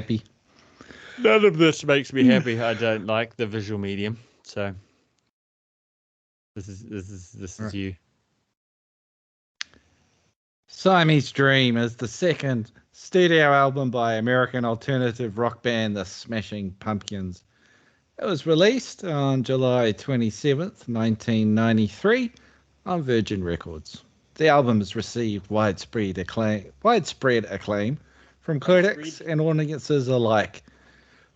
happy. None of this makes me happy. I don't like the visual medium, so this is you. Siamese Dream is the second studio album by American alternative rock band The Smashing Pumpkins. It was released on July 27th, 1993 on Virgin Records. The album has received widespread acclaim from critics and audiences alike,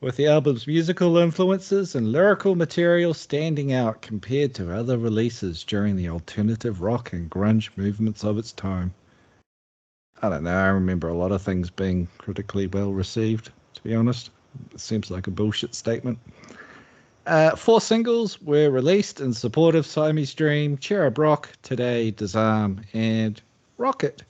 with the album's musical influences and lyrical material standing out compared to other releases during the alternative rock and grunge movements of its time. I don't know, I remember a lot of things being critically well received, to be honest. It seems like a bullshit statement. 4 singles were released in support of Siamese Dream: Cherub Rock, Today, Disarm, and Rocket.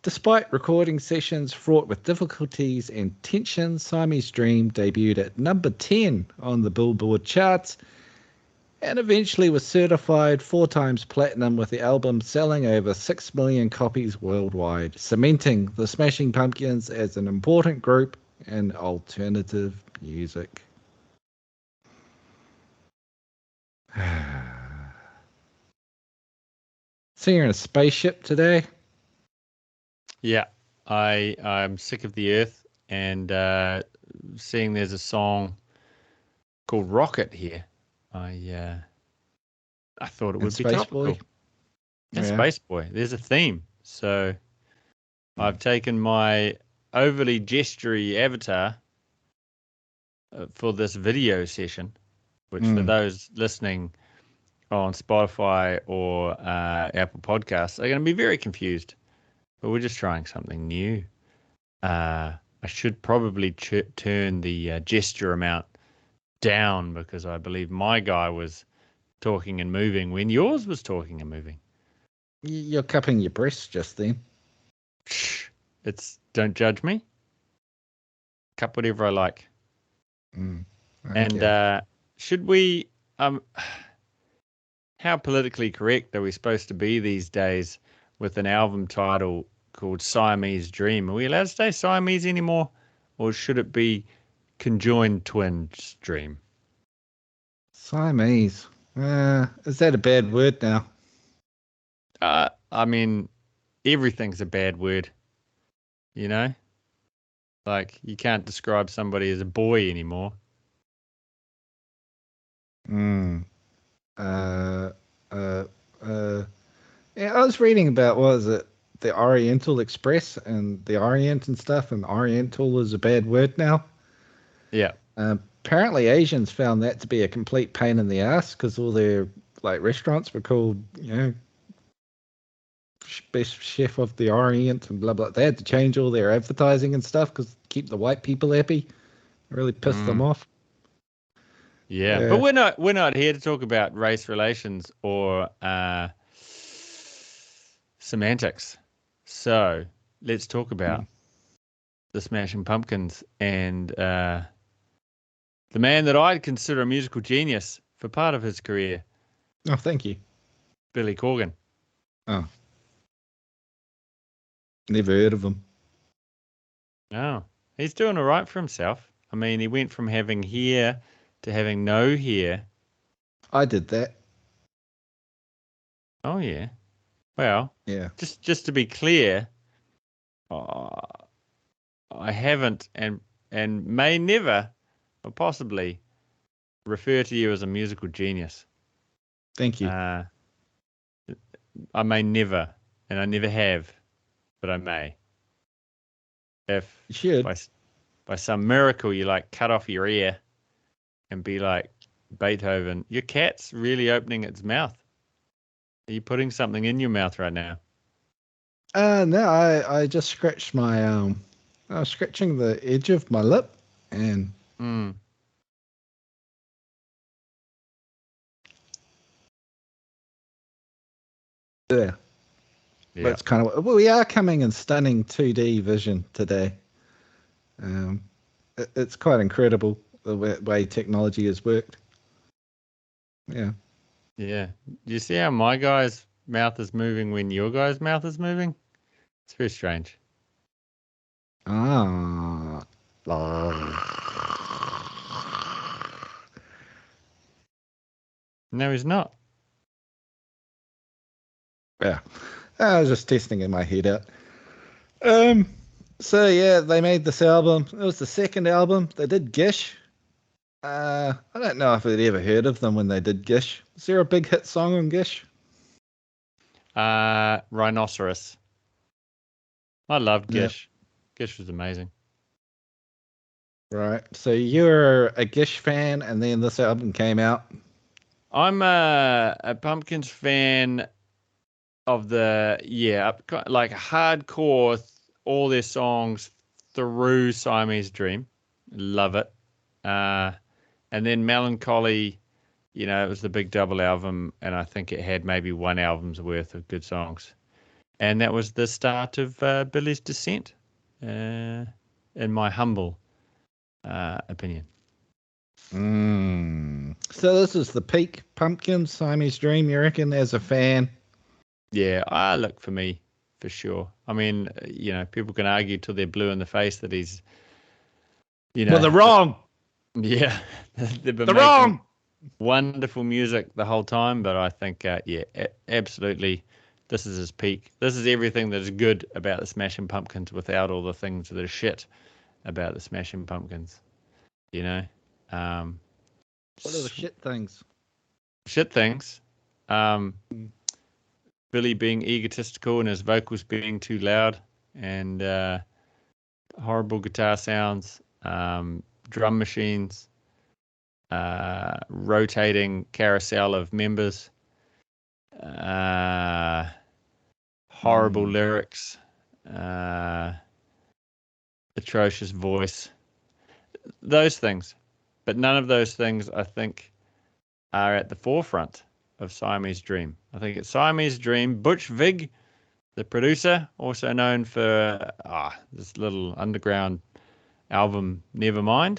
Despite recording sessions fraught with difficulties and tension, Siamese Dream debuted at number 10 on the Billboard charts and eventually was certified 4 times platinum, with the album selling over 6 million copies worldwide, cementing the Smashing Pumpkins as an important group in alternative music. So you're in a spaceship today? Yeah, I'm sick of the Earth, and seeing there's a song called Rocket here, I thought it would be topical. Boy? Yeah, Space Boy. There's a theme. So I've taken my overly gestury avatar for this video session, which for those listening on Spotify or Apple Podcasts are going to be very confused. But we're just trying something new. I should probably turn the gesture amount down, because I believe my guy was talking and moving when yours was talking and moving. You're cupping your breasts just then. Don't judge me. Cup whatever I like. Okay. And should we, how politically correct are we supposed to be these days with an album title called Siamese Dream? Are we allowed to say Siamese anymore? Or should it be Conjoined Twins Dream? Siamese. Is that a bad word now? I mean, everything's a bad word, you know? Like, you can't describe somebody as a boy anymore. Yeah, I was reading about, what is it, the Oriental Express and the Orient and stuff, and Oriental is a bad word now. Yeah. Apparently Asians found that to be a complete pain in the ass, because all their restaurants were called, best chef of the Orient and blah blah. They had to change all their advertising and stuff because keep the white people happy. It really pissed them off. Yeah, but we're not here to talk about race relations or semantics. So let's talk about the Smashing Pumpkins and the man that I'd consider a musical genius for part of his career. Oh, thank you. Billy Corgan. Oh. Never heard of him. No, he's doing all right for himself. I mean, he went from having hair to having no hair. I did that. Oh, yeah. Well, yeah. Just to be clear, I haven't and may never, or possibly, refer to you as a musical genius. Thank you. I may never, and I never have, but I may. If you should. By some miracle you cut off your ear and be like Beethoven, your cat's really opening its mouth. Are you putting something in your mouth right now? No, I just scratched my I was scratching the edge of my lip and yeah. That's kind of, we are coming in stunning 2D vision today. It's quite incredible the way technology has worked. Yeah. Yeah. Do you see how my guy's mouth is moving when your guy's mouth is moving? It's very strange. Ah. No, he's not. Yeah. I was just testing in my head out. So yeah, they made this album. It was the second album. They did Gish. I don't know if I'd ever heard of them when they did Gish. Is there a big hit song on Gish? Rhinoceros. I loved Yeah. Gish. Gish was amazing. Right. So you're a Gish fan, and then this album came out. I'm a Pumpkins fan of like hardcore, all their songs through Siamese Dream. Love it. And then Melancholy, it was the big double album, and I think it had maybe one album's worth of good songs. And that was the start of Billy's descent, in my humble opinion. So this is the peak Pumpkins, Siamese Dream, you reckon, as a fan? Yeah, look, for me, for sure. I mean, people can argue till they're blue in the face that he's, Well, they're wrong. Yeah, they've been They're making wrong. wonderful music the whole time, but I think, absolutely, this is his peak. This is everything that is good about the Smashing Pumpkins without all the things that are shit about the Smashing Pumpkins. What are the shit things? Shit things. Billy being egotistical and his vocals being too loud, and horrible guitar sounds, drum machines, rotating carousel of members, horrible lyrics, atrocious voice, those things. But none of those things, I think, are at the forefront of Siamese Dream. I think it's Siamese Dream. Butch Vig, the producer, also known for this little underground album, Nevermind.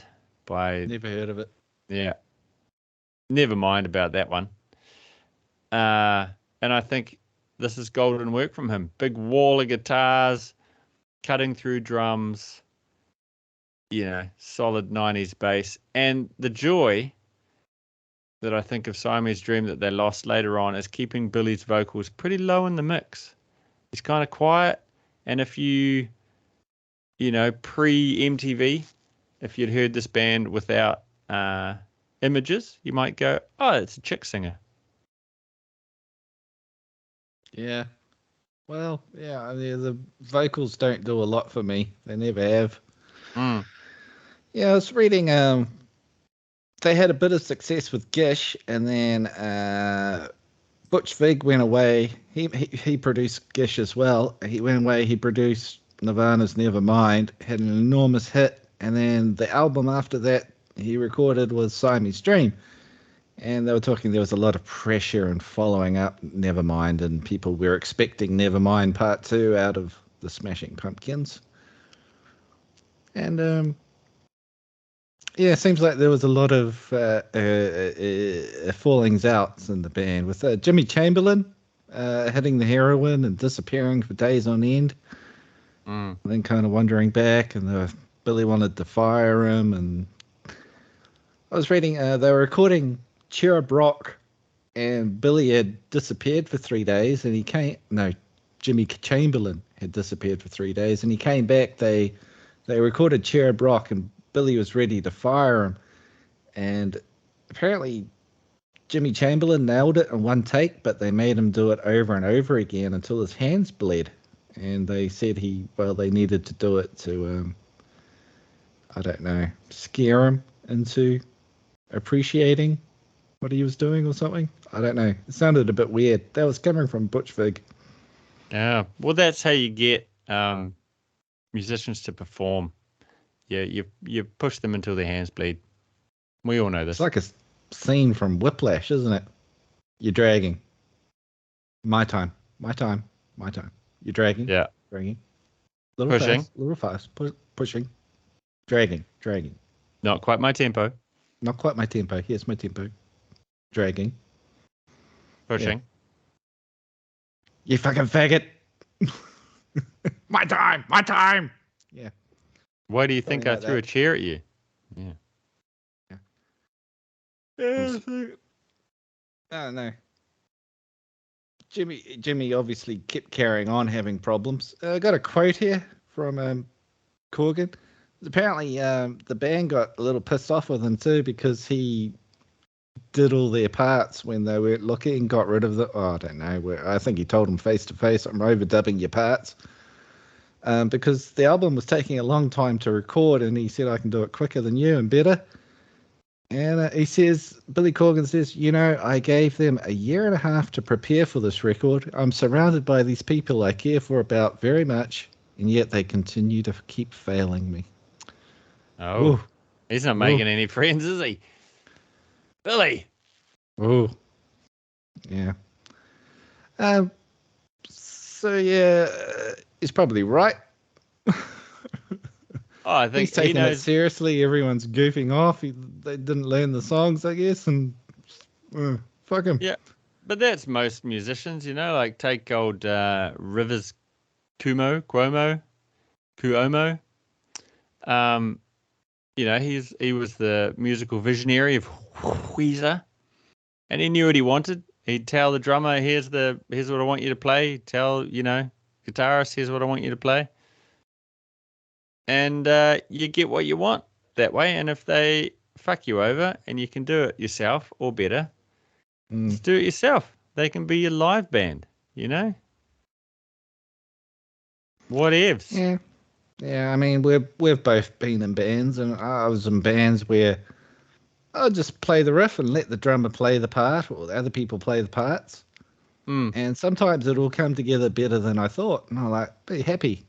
Never heard of it. Yeah, never mind about that one. And I think this is golden work from him. Big wall of guitars, cutting through drums, solid 90s bass. And the joy that I think of Siamese Dream that they lost later on is keeping Billy's vocals pretty low in the mix. He's kind of quiet. And if pre-MTV, if you'd heard this band without images, you might go, oh, it's a chick singer. Yeah. Well, yeah, the vocals don't do a lot for me. They never have. Yeah, I was reading, they had a bit of success with Gish, and then Butch Vig went away. He produced Gish as well. He went away, he produced Nirvana's Nevermind, had an enormous hit, and then the album after that he recorded was Siamese Dream. And they were talking, there was a lot of pressure in following up Nevermind, and people were expecting Nevermind Part 2 out of the Smashing Pumpkins. And, yeah, it seems like there was a lot of fallings out in the band, with Jimmy Chamberlain hitting the heroin and disappearing for days on end. And then kind of wandering back, and Billy wanted to fire him. And I was reading, they were recording Cherub Rock, and Billy had disappeared for 3 days, and Jimmy Chamberlain had disappeared for 3 days, and he came back. They recorded Cherub Rock, and Billy was ready to fire him, and apparently Jimmy Chamberlain nailed it in one take, but they made him do it over and over again until his hands bled, and they said they needed to do it to I don't know, scare him into appreciating what he was doing or something. I don't know. It sounded a bit weird. That was coming from Butch Vig. Yeah, well, that's how you get musicians to perform. Yeah, you push them until their hands bleed. We all know this. It's like a scene from Whiplash, isn't it? You're dragging. My time. You're dragging. Yeah. Dragging. Pushing. Little fast. Pushing. Dragging. Not quite my tempo. Not quite my tempo. Here's my tempo. Dragging. Pushing. Yeah. You fucking faggot. My time. Yeah. Why do you think Something I like threw a that. chair at you? Yeah. Yeah, I don't know. Jimmy obviously kept carrying on having problems. I got a quote here from Corgan. Apparently, the band got a little pissed off with him too because he did all their parts when they weren't looking and got rid of the. Oh, I don't know. I think he told them face to face, "I'm overdubbing your parts," because the album was taking a long time to record, and he said, "I can do it quicker than you and better." And Billy Corgan says, I gave them a year and a half to prepare for this record. I'm surrounded by these people I care for about very much, and yet they continue to keep failing me. Oh, Ooh, he's not ooh, making any friends, is he? Billy. ooh, yeah. Um, so yeah, he's probably right. Oh, I He's think he taking it knows. seriously. Everyone's goofing off. They didn't learn the songs, I guess, and fuck him. Yeah, but that's most musicians, like take old Rivers Cuomo. He was the musical visionary of Weezer, and he knew what he wanted. He'd tell the drummer, "Here's what I want you to play." He'd tell guitarist, "Here's what I want you to play," and you get what you want that way. And if they fuck you over, and you can do it yourself or better, Mm. just do it yourself. They can be your live band, you know. What ifs? Yeah. Yeah, I mean we've both been in bands, and I was in bands where I'll just play the riff and let the drummer play the part, or the other people play the parts. Mm, And sometimes it'll come together better than I thought, and I'm like, be happy.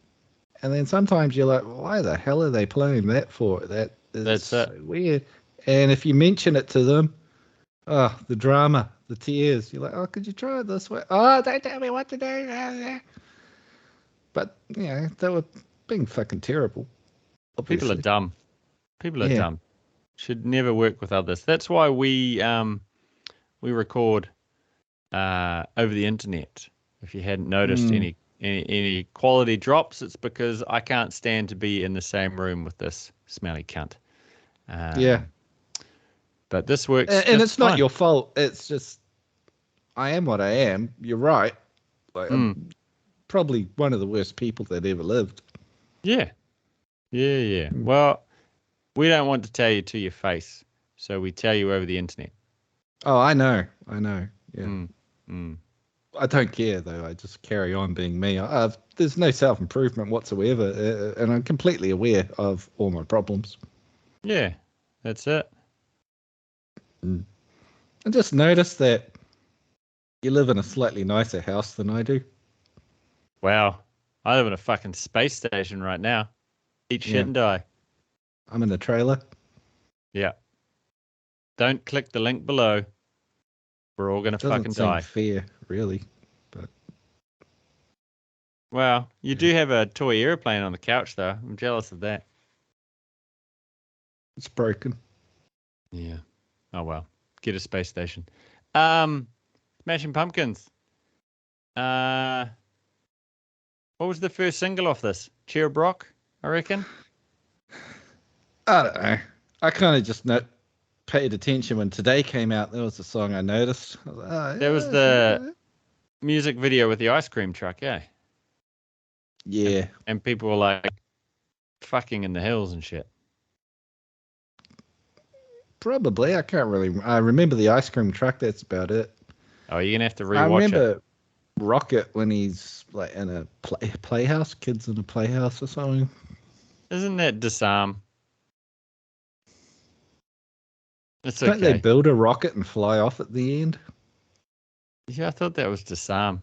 And then sometimes you're like, why the hell are they playing that for? That is that's it. so weird. And if you mention it to them, oh, the drama, the tears. You're like, oh, could you try it this way? Oh, don't tell me what to do. But they were being fucking terrible, People are obviously. dumb. People are Yeah. dumb. Should never work with others. That's why we record over the internet. If you hadn't noticed Mm, any quality drops, it's because I can't stand to be in the same room with this smelly cunt. yeah. Um, but this works And just it's not fine. your fault. It's just I am what I am. You're right. Like Mm, I'm probably one of the worst people that ever lived. yeah, yeah. Mm. Well, we don't want to tell you to your face, so we tell you over the internet. Oh, I know. I know. Yeah. Mm, mm. I don't care though. I just carry on being me. There's no self improvement whatsoever, and I'm completely aware of all my problems. Yeah, that's it. Mm. I just noticed that you live in a slightly nicer house than I do. Wow, I live in a fucking space station right now. Eat shit Yeah, and die. I'm in a trailer. Yeah. Don't click the link below. We're all gonna Doesn't fucking seem die. fair, really, but Well, you yeah, do have a toy airplane on the couch, though. I'm jealous of that. it's broken. Yeah. Oh well. Get a space station. Um, Smashing Pumpkins. Uh, what was the first single off this? Cheer Brock, I reckon. I don't know. I kind of just paid attention when Today came out. There was a song I noticed. I was like, oh, There was yeah, okay. the music video with the ice cream truck, yeah. And Yeah, and people were like fucking in the hills and shit. probably. I can't really. I remember the ice cream truck. That's about it. Oh, you're gonna have to I rewatch it. remember Rocket when he's like in a playhouse, kids in a playhouse or something. Isn't that disarm? It's Don't they okay. build a rocket and fly off at the end? Yeah, I thought that was disarm.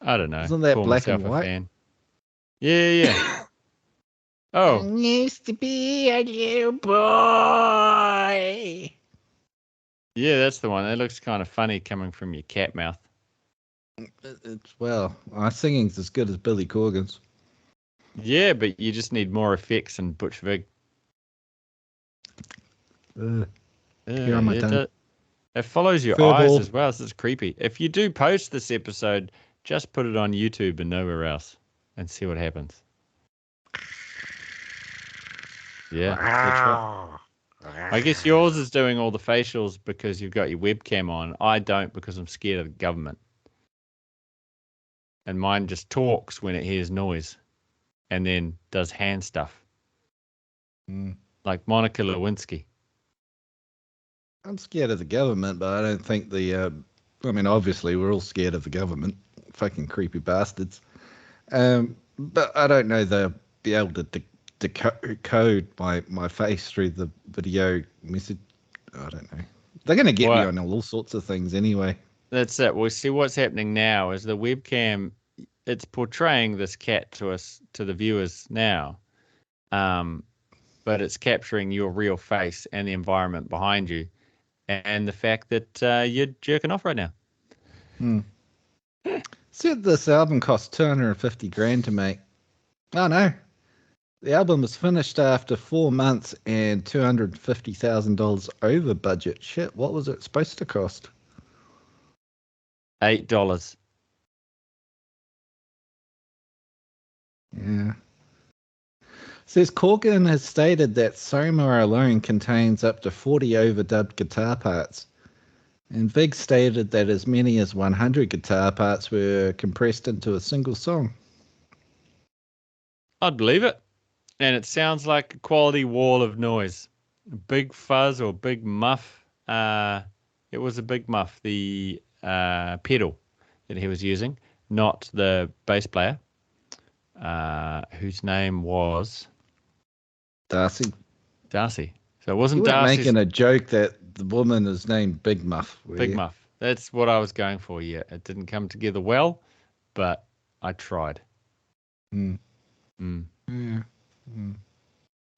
I don't know. Isn't that Call black and myself a white? fan. Yeah. Oh, I used to be a little boy. yeah, that's the one. That looks kind of funny coming from your cat mouth. It's our singing's as good as Billy Corgan's. Yeah, but you just need more effects and Butch Vig. Ugh, here on my tongue. It follows your eyes Furball. as well. So it's creepy. If you do post this episode, just put it on YouTube and nowhere else and see what happens. Yeah, that's right. I guess yours is doing all the facials because you've got your webcam on. I don't because I'm scared of the government. And mine just talks when it hears noise and then does hand stuff. Like Monica Lewinsky. I'm scared of the government, but I don't think I mean, obviously, we're all scared of the government. Fucking creepy bastards. But I don't know they'll be able to decode my face through the video message. I don't know. They're going to get me on all sorts of things anyway. That's it. Well, see, what's happening now is the webcam, it's portraying this cat to us, to the viewers now. But it's capturing your real face and the environment behind you and the fact that you're jerking off right now. Said this album cost $250,000 to make. Oh no. The album was finished after 4 months and $250,000 over budget. Shit, what was it supposed to cost? $8. Yeah. Says Corgan has stated that Soma alone contains up to 40 overdubbed guitar parts. And Vig stated that as many as 100 guitar parts were compressed into a single song. I'd believe it. And it sounds like a quality wall of noise. A big fuzz or big muff. It was a big muff, the pedal that he was using, not the bass player, whose name was... Darcy. So it wasn't Darcy. Darcy's... making a joke that the woman is named Big Muff. Big Muff. That's what I was going for, yeah. It didn't come together well, but I tried. Yeah.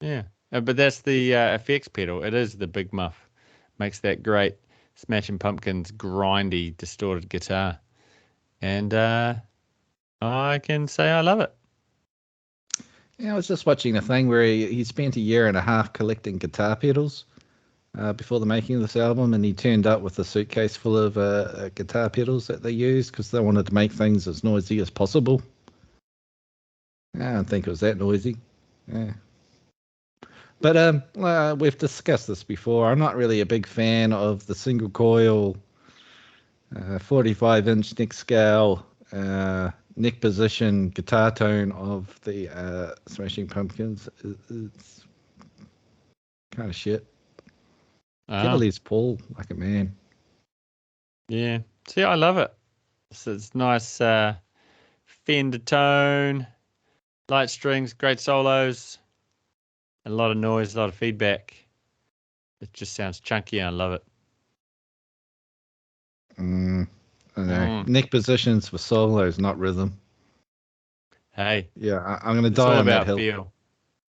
Yeah. But that's the effects pedal. It is the Big Muff. Makes that great Smashing Pumpkins grindy, distorted guitar. And I can say I love it. Yeah, I was just watching a thing where he spent 1.5 years collecting guitar pedals before the making of this album, and he turned up with a suitcase full of guitar pedals that they used because they wanted to make things as noisy as possible. I don't think it was that noisy. Yeah. But we've discussed this before. I'm not really a big fan of the single coil 45-inch neck scale neck position guitar tone of the Smashing Pumpkins. It's kind of shit. Get a Les Paul like a man. Yeah. See, I love it. It's nice Fender tone, light strings, great solos, and a lot of noise, a lot of feedback. It just sounds chunky and I love it. I don't know. Neck positions for solos, not rhythm. Hey. Yeah, I'm going to die on that hill.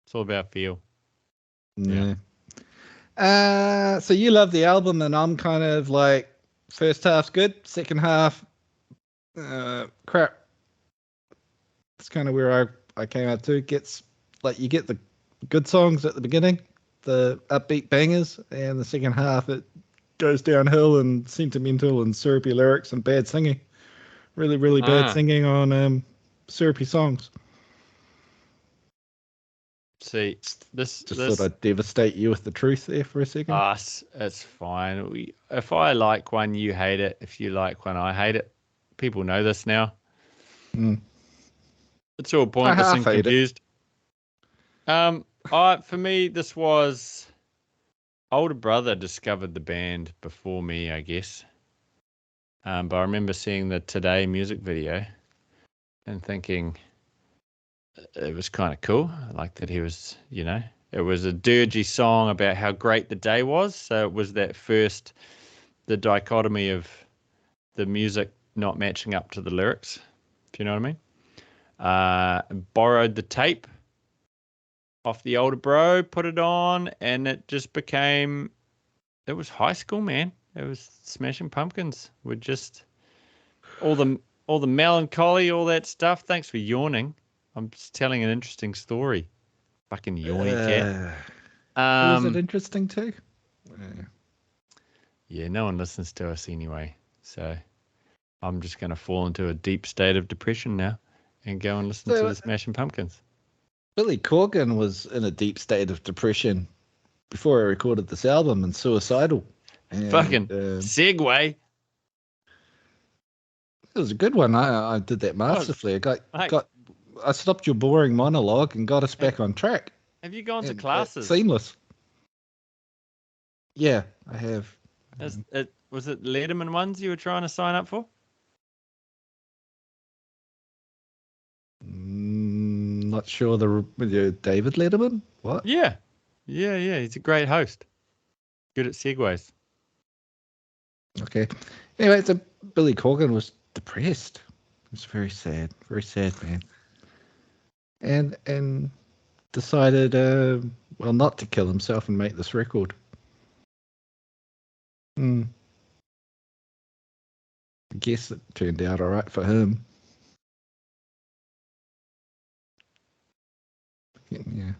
It's all about feel. Yeah. So you love the album, and I'm kind of like, first half's good, second half, crap. That's kind of where I came out to. Gets like you get the good songs at the beginning, the upbeat bangers, and the second half it goes downhill and sentimental and syrupy lyrics and bad singing. Really, really bad singing on syrupy songs. See, this thought I'd devastate you with the truth there for a second. It's fine. If I like one, you hate it. If you like one, I hate it. People know this now. It's all pointless and confused. For me, this was older brother discovered the band before me, I guess. But I remember seeing the Today music video and thinking it was kind of cool. I liked that he was, it was a dirgy song about how great the day was. So it was the dichotomy of the music not matching up to the lyrics, if you know what I mean. Borrowed the tape off the older bro, put it on, and it just became, it was high school, man. It was Smashing Pumpkins. We're just all the melancholy, all that stuff. Thanks for yawning. I'm just telling an interesting story. Fucking yawny cat. Was it interesting too? Yeah, no one listens to us anyway. So I'm just going to fall into a deep state of depression now and go and listen to the Smashing Pumpkins. Billy Corgan was in a deep state of depression before I recorded this album and suicidal. And, Fucking segue. It was a good one. I did that masterfully. I stopped your boring monologue and got us back on track. Have you gone to classes? Seamless. Yeah, I have. Was it Letterman ones you were trying to sign up for? Not sure the David Letterman. What? Yeah. He's a great host. Good at segues. Okay. Anyway, so Billy Corgan was depressed. It was very sad man. And decided, not to kill himself and make this record. I guess it turned out all right for him. Yeah,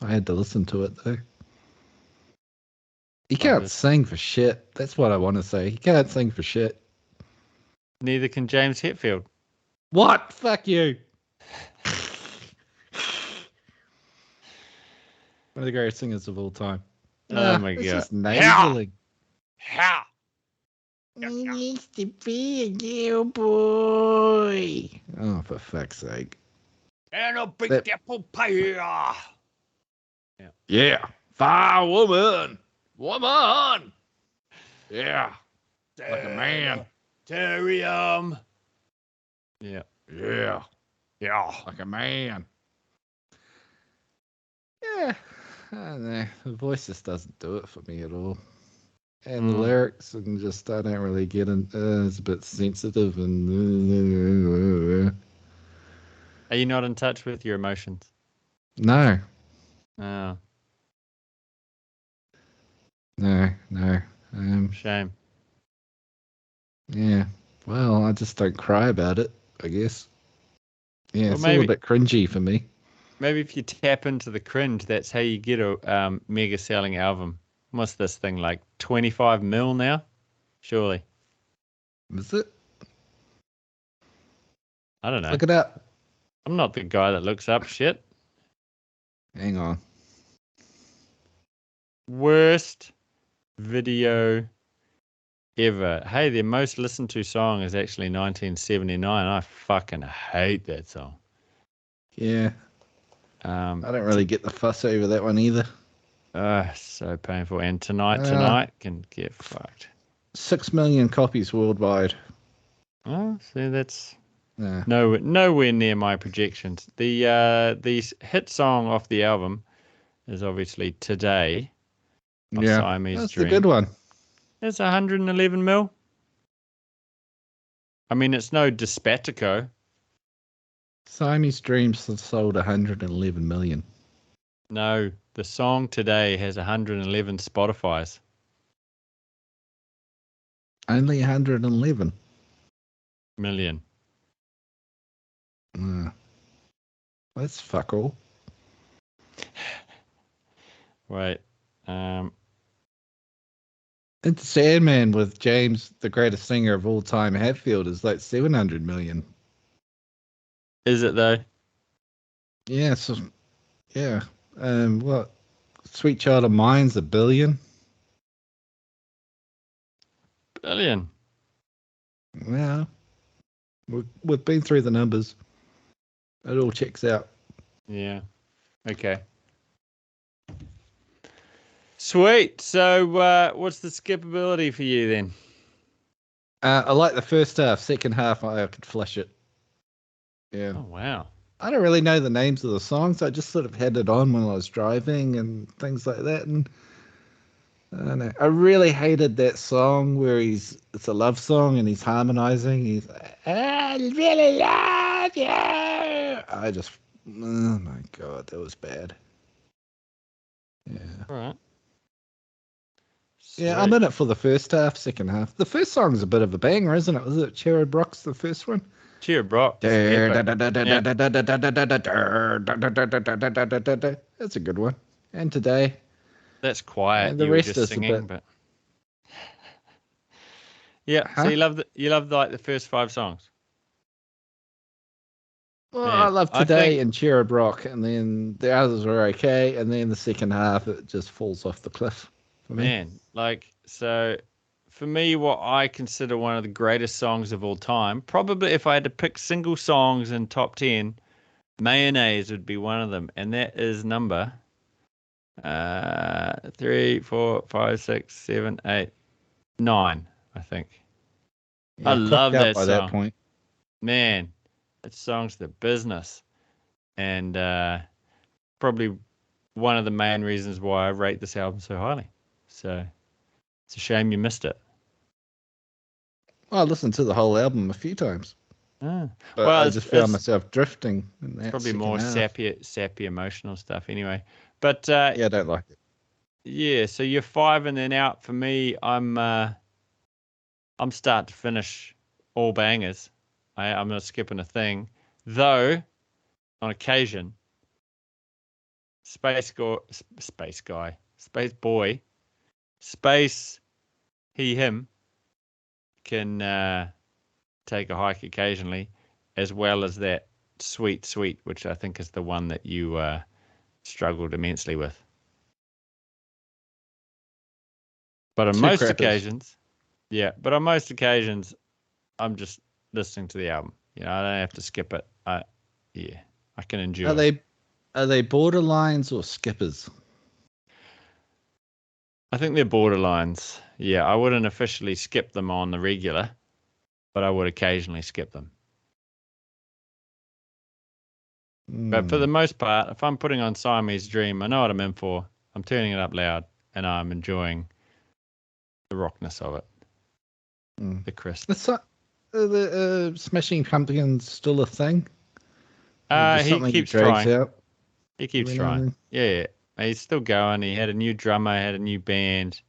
I had to listen to it though. He can't sing for shit. That's what I want to say. He can't sing for shit. Neither can James Hetfield. What? Fuck you. One of the greatest singers of all time. Oh my God. Just nasally. How? He needs to be a girl boy. Oh, for fuck's sake. And a big apple pie. Yeah. Fire woman. Yeah. Like a man. Terrium. Yeah. Like a man. Yeah. I don't know. The voice just doesn't do it for me at all. And the lyrics, and just I don't really get it. It's a bit sensitive and. Are you not in touch with your emotions? No. Oh. No. Shame. Yeah. Well, I just don't cry about it, I guess. Yeah, well, it's all a bit cringy for me. Maybe if you tap into the cringe, that's how you get a mega selling album. What's this thing, like 25 mil now? Surely. Is it? I don't know. Look it up. I'm not the guy that looks up shit. Hang on. Worst video ever. Hey, their most listened to song is actually 1979. I fucking hate that song. Yeah. I don't really get the fuss over that one either. So painful. And tonight can get fucked. 6 million copies worldwide. Oh, see, that's nowhere near my projections. The hit song off the album is obviously Today. Siamese Dream. That's a good one. It's 111 mil. I mean, it's no Despacito. Siamese Dream sold 111 million. No, the song Today has 111 Spotifys. Only 111 million. That's fuck all. Wait. It's Sandman with James, the greatest singer of all time, Hetfield, is like 700 million. Is it though? Yeah. So, yeah. What? Sweet Child of Mine's $1 billion. Billion. Yeah. We've been through the numbers. It all checks out. Yeah. Okay. Sweet. So, what's the skippability for you then? I like the first half. Second half, I could flush it. Yeah. Oh, wow. I don't really know the names of the songs. I just sort of had it on when I was driving and things like that. And I don't know. I really hated that song where it's a love song and he's harmonizing. He's like, I really love you. Oh my God, that was bad. Yeah. All right. Yeah, I'm in it for the first half, second half. The first song's a bit of a banger, isn't it? Was it Cherry Brock's the first one? Cherry Brock. That's a good one. And Today. That's quiet. And the rest is singing, a bit. But yeah. So you love like the first 5 songs. Well, I Man, love I Today think, and Cherub Rock, and then the others were okay, and then the second half it just falls off the cliff for me. man, like, so for me, what I consider one of the greatest songs of all time, probably if I had to pick single songs in top 10, Mayonnaise would be one of them. And that is number 3, 4, 5, 6, 7, 8, 9, I think. I Yeah, clocked love out that by that song. point. Man, that song's the business. And probably one of the main reasons why I rate this album so highly. So it's a shame you missed it. Well, I listened to the whole album a few times, Ah. but Well, I it's just found it's myself drifting in it's that probably second more half. sappy emotional stuff anyway. But Yeah, I don't like it. yeah, so you're 5 and then out. For me, I'm start to finish all bangers. I'm not skipping a thing, though. On occasion, space guy, space boy, space he him can take a hike occasionally, as well as that sweet, which I think is the one that you struggled immensely with. But on Two most crappers. occasions, yeah, but on most occasions, I'm just listening to the album. You know, I don't have to skip it. Yeah, I can Are endure. they are they borderlines or skippers? I think they're borderlines. Yeah, I wouldn't officially skip them on the regular, but I would occasionally skip them. But for Hmm. the most part, if I'm putting on Siamese Dream, I know what I'm in for. I'm turning it up loud and I'm enjoying the rockness of it, Hmm. the crisp. The Smashing Pumpkins still a thing? Or just He something he keeps drags trying. out He keeps every now and trying. then? Yeah, he's still going. He had a new drummer, had a new band,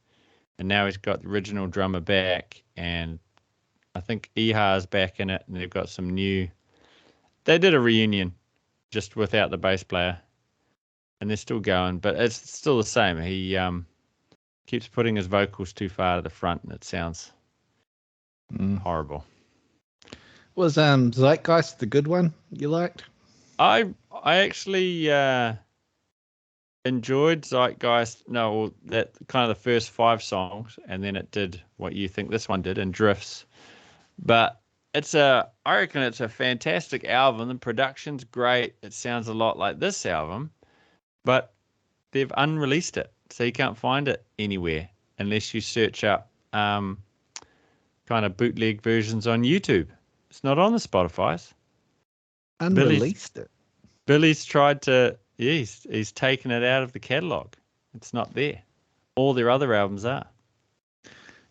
and now he's got the original drummer back. And I think Iha's back in it, and they've got some new. They did a reunion just without the bass player, and they're still going, but it's still the same. He keeps putting his vocals too far to the front, and it sounds Hmm. horrible. Was Zeitgeist the good one you liked? I actually enjoyed Zeitgeist. No, well, that kind of the first 5 songs, and then it did what you think this one did, and drifts. But I reckon it's a fantastic album. The production's great. It sounds a lot like this album, but they've unreleased it, so you can't find it anywhere unless you search up kind of bootleg versions on YouTube. It's not on the Spotify's. Billy's Unreleased it. Billy's tried to. Yeah, he's taken it out of the catalog. It's not there. All their other albums are.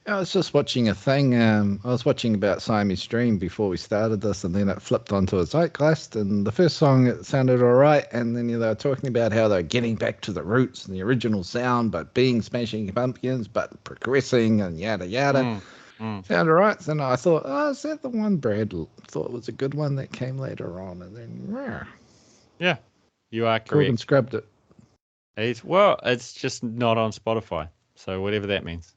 I was just watching a thing. I was watching about Siamese Dream before we started this, and then it flipped onto a Zeitgeist. And the first song it sounded all right, and then they were talking about how they're getting back to the roots and the original sound, but being Smashing Pumpkins, but progressing and yada yada. Mm, mm. Sounded all right. Then I thought, oh, is that the one Brad thought was a good one that came later on? And then Yeah, you are Corgan correct. scrubbed it. It's just not on Spotify. So whatever that means.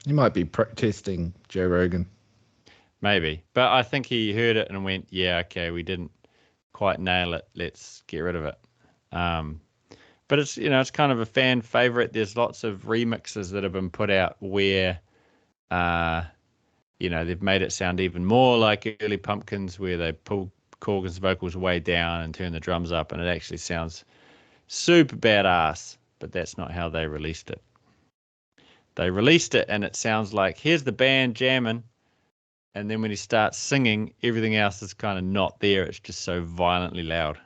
He might be protesting Joe Rogan. Maybe. But I think he heard it and went, yeah, okay, we didn't quite nail it. Let's get rid of it. Um, but it's kind of a fan favorite. There's lots of remixes that have been put out where, uh, they've made it sound even more like early Pumpkins, where they pull Corgan's vocals way down and turn the drums up, and it actually sounds super badass. But that's not how they released it. They released it, and it sounds like here's the band jamming, and then when he starts singing, everything else is kind of not there. It's just so violently loud.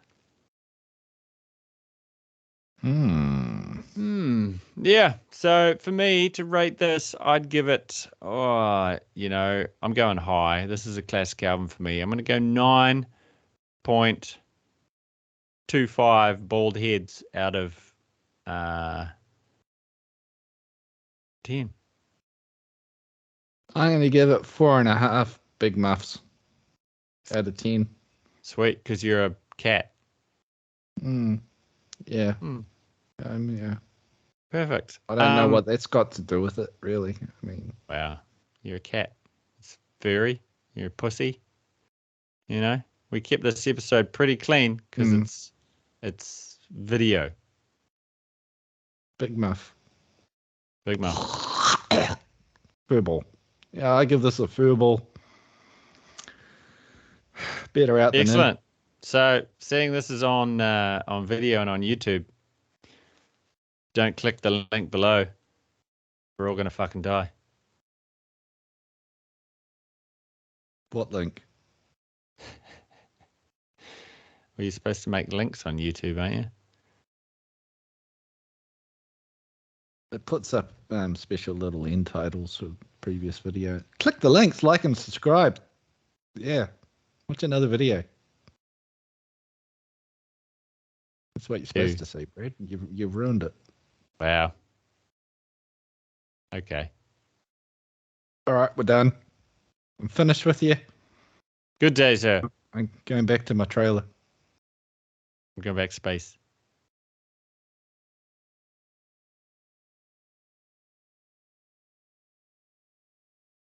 Yeah. So for me to rate this, I'd give it, I'm going high. This is a classic album for me. I'm going to go 9.25 bald heads out of 10. I'm going to give it 4.5 big muffs out of 10. Sweet, because you're a cat. Yeah. Mm. Yeah. Perfect. I don't know what that's got to do with it, really. I mean, Wow, you're a cat. It's furry. You're a pussy. You know. We kept this episode pretty clean because it's video. Big muff. Big muff. Furball. Yeah, I give this a furball. Better out than in. Excellent. So, seeing this is on video and on YouTube, don't click the link below. We're all going to fucking die. What link? Well, you're supposed to make links on YouTube, aren't you? It puts up special little end titles for previous video. Click the links, like and subscribe. Yeah. Watch another video. That's what you're supposed to say, Brad. You've ruined it. Wow. Okay. All right, we're done. I'm finished with you. Good day, sir. I'm going back to my trailer. I'm going back to space.